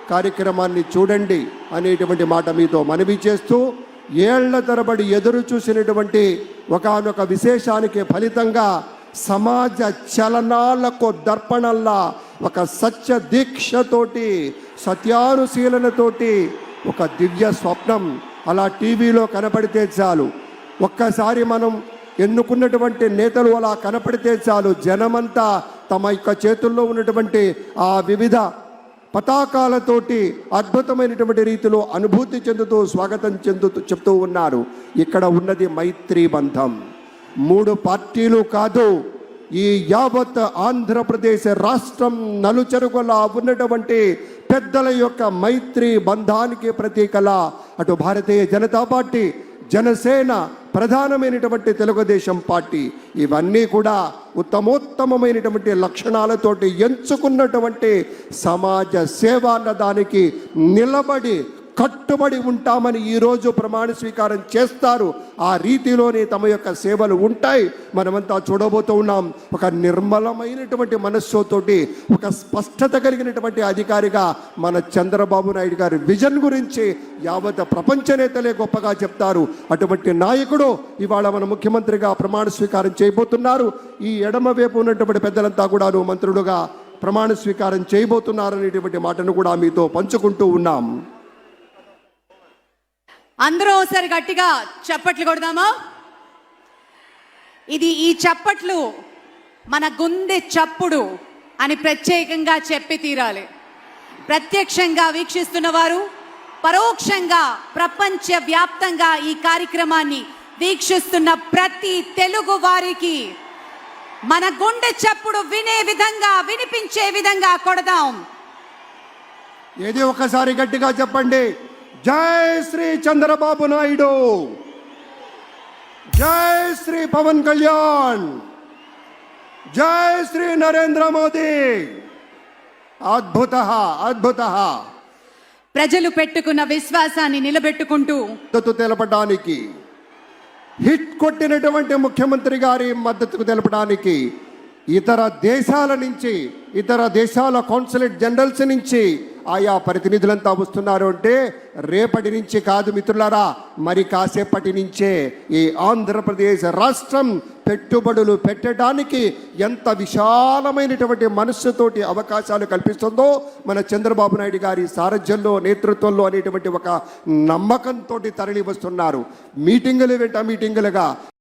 కార్యక్రమాన్ని చూడండి అనేటువంటి మాట మీతో మనవి చేస్తూ, ఏళ్ల తరబడి ఎదురు చూసినటువంటి ఒకానొక విశేషానికి ఫలితంగా సమాజ చలనాలకు దర్పణల్లా ఒక సత్య దీక్షతోటి, సత్యానుశీలనతోటి ఒక దివ్య స్వప్నం అలా టీవీలో కనపడితే చాలు, ఒక్కసారి మనం ఎన్నుకున్నటువంటి నేతలు అలా కనపడితే చాలు, జనమంతా తమ యొక్క చేతుల్లో ఉన్నటువంటి ఆ వివిధ పతాకాలతోటి అద్భుతమైనటువంటి రీతిలో అనుభూతి చెందుతూ స్వాగతం చెప్తూ ఉన్నారు. ఇక్కడ ఉన్నది మైత్రీ బంధం. 3 పార్టీలు కాదు, ఈ యావత్ ఆంధ్రప్రదేశ్ రాష్ట్రం నలుచెరుగులా ఉన్నటువంటి పెద్దల యొక్క మైత్రీ బంధానికి ప్రతీకలా అటు భారతీయ జనతా పార్టీ, జనసేన, ప్రధానమైనటువంటి తెలుగుదేశం పార్టీ ఇవన్నీ కూడా ఉత్తమోత్తమైనటువంటి లక్షణాలతోటి ఎంచుకున్నటువంటి సమాజ సేవ అన్న దానికి నిలబడి కట్టుబడి ఉంటామని ఈరోజు ప్రమాణ స్వీకారం చేస్తారు. ఆ రీతిలోనే తమ యొక్క సేవలు ఉంటాయి. మనమంతా చూడబోతూ ఉన్నాం. ఒక నిర్మలమైనటువంటి మనస్సుతోటి, ఒక స్పష్టత కలిగినటువంటి అధికారిగా మన చంద్రబాబు నాయుడు గారి విజన్ గురించి యావత్ ప్రపంచ నేతలే గొప్పగా చెప్తారు. అటువంటి నాయకుడు ఇవాళ మన ముఖ్యమంత్రిగా ప్రమాణ స్వీకారం చేయబోతున్నారు. ఈ ఎడమ వైపు ఉన్నటువంటి పెద్దలంతా కూడాను మంత్రులుగా ప్రమాణ స్వీకారం చేయబోతున్నారు అనేటువంటి మాటను కూడా మీతో పంచుకుంటూ ఉన్నాం. అందరూ ఒకసారి గట్టిగా చప్పట్లు కొడదామా? ఈ చప్పట్లు మన గుండె చప్పుడు అని ప్రత్యేకంగా చెప్పి తీరాలి. ప్రత్యక్షంగా వీక్షిస్తున్న వారు, పరోక్షంగా ప్రపంచ వ్యాప్తంగా ఈ కార్యక్రమాన్ని వీక్షిస్తున్న ప్రతి తెలుగు వారికి మన గుండె చప్పుడు వినే విధంగా, వినిపించే విధంగా కొడదాం. ఏది ఒకసారి గట్టిగా చెప్పండి. జై శ్రీ చంద్రబాబు నాయుడు, జై శ్రీ పవన్ కళ్యాణ్, జై శ్రీ నరేంద్ర మోదీ. అద్భుత అద్భుత. ప్రజలు పెట్టుకున్న విశ్వాసాన్ని నిలబెట్టుకుంటూ మద్దతు తెలపడానికి, హిట్ కొట్టినటువంటి ముఖ్యమంత్రి గారి మద్దతు తెలపడానికి ఇతర దేశాల నుంచి, ఇతర దేశాల కాన్సులేట్ జనరల్స్ నుంచి ఆయా ప్రతినిధులంతా వస్తున్నారు. అంటే రేపటి నుంచి కాదు మిత్రులారా, మరి కాసేపటి నుంచే ఈ ఆంధ్రప్రదేశ్ రాష్ట్రం పెట్టుబడులు పెట్టడానికి ఎంత విశాలమైనటువంటి మనస్సుతోటి అవకాశాలు కల్పిస్తుందో మన చంద్రబాబు నాయుడు గారి సారథ్యంలో, నేతృత్వంలో అనేటువంటి ఒక నమ్మకంతో తరలి వస్తున్నారు. మీటింగులు వెంట మీటింగులుగా